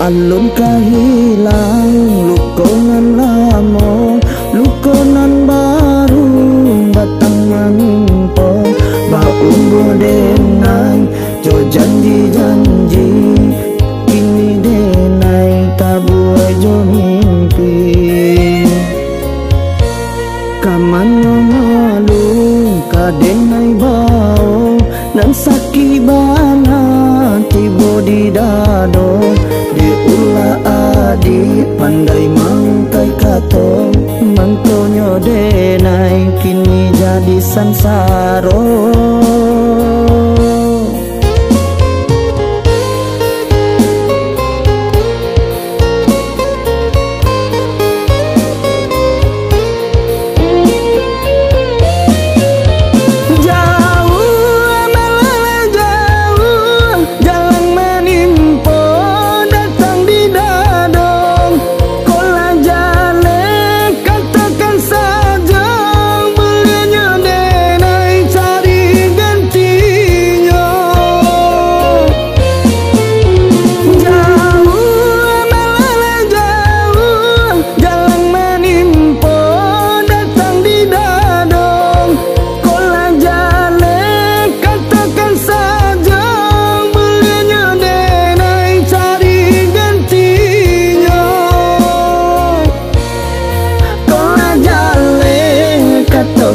Alun kahilang lukonan lamo, lukonan baru batang manimpo. Baumbo denai jo janji-janji, kini denai tabuai jo mimpi. Kamano malu kadenai bau, nan saki bana tibo di dado. Diulah adi pandai mangkai kato, mangkonyo denai kini jadi sansaro.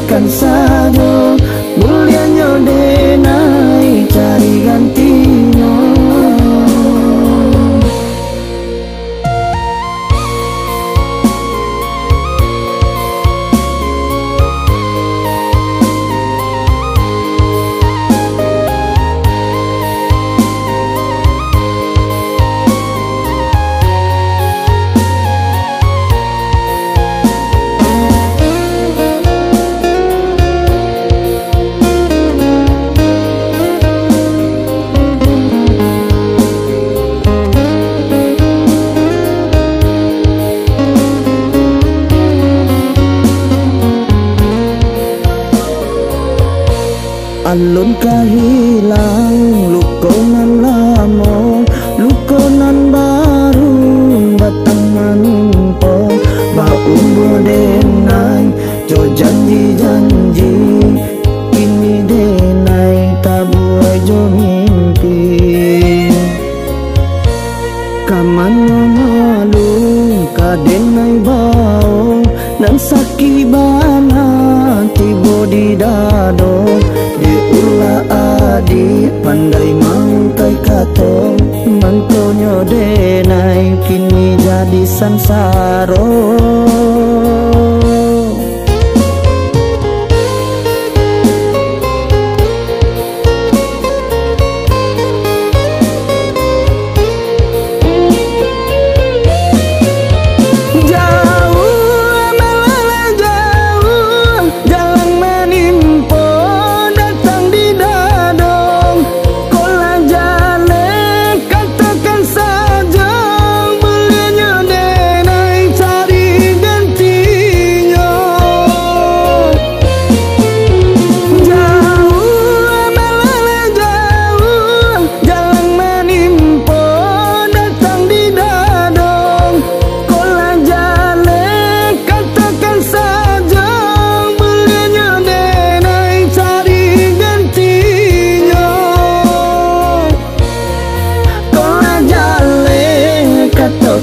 Kan saja mulianya denai cari gantinya. Alun kahilang lukonan lamo, lukonan baru batang manimpo. Baumbo denai jo janji-janji, kini denai tabuai jo mimpi. Kamano malu kadenai bau, nan saki bana tibo di dado. Diulah adi pandai mangkai kato, mangkonyo denai kini jadi sansaro.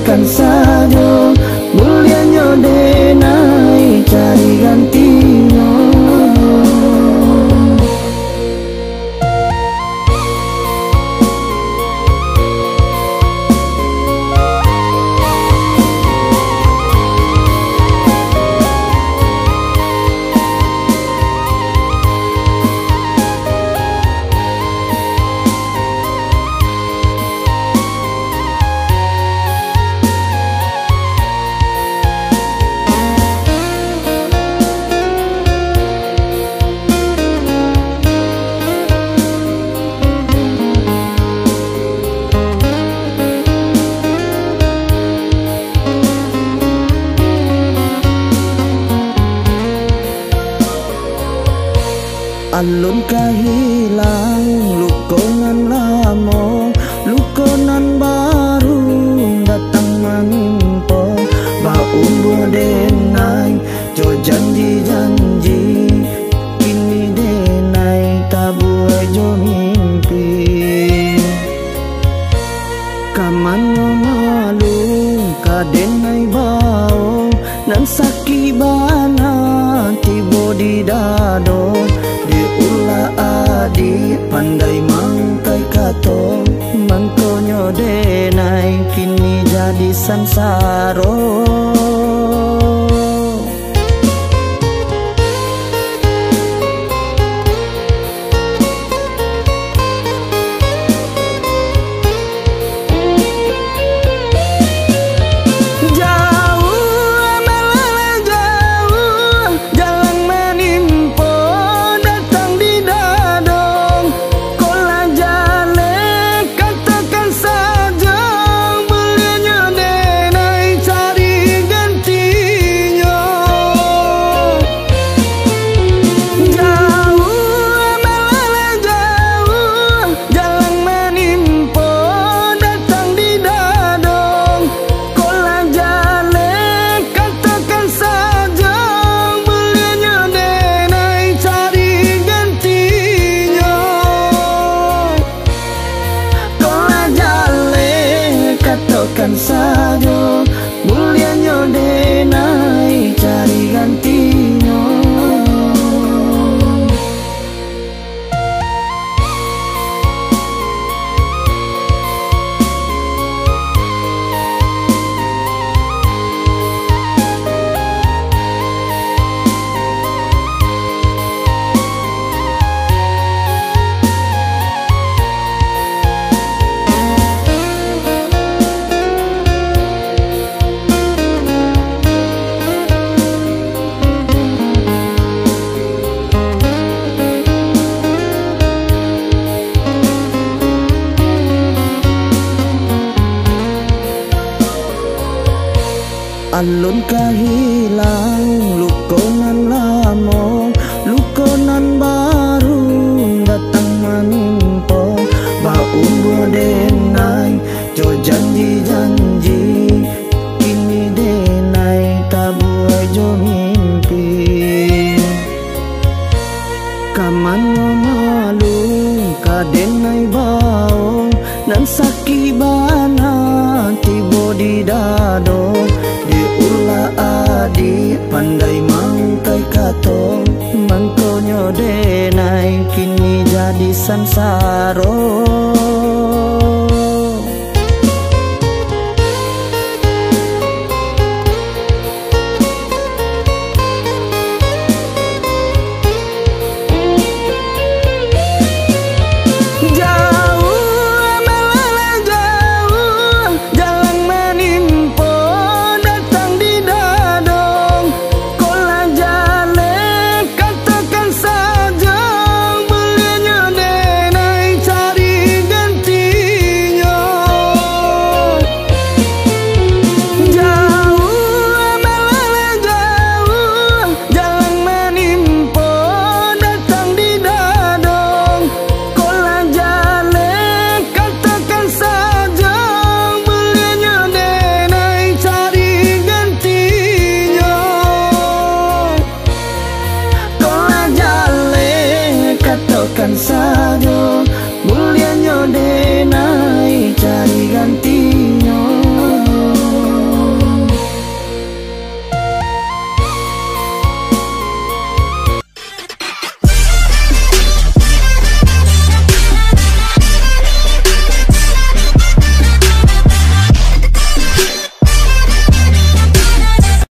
Kan saja mulianya denai cari gantinya. Alun kahilang lukonan lamo, lukonan baru sansaro. Katakan saja mulianya denai cari gantinya. Alun kahilang lukonan lamo, lukonan baru datang menimpo. Baun denai jo janji-janji, kini denai tabuai jo mimpi. Kaman malu ka denai bau nan sak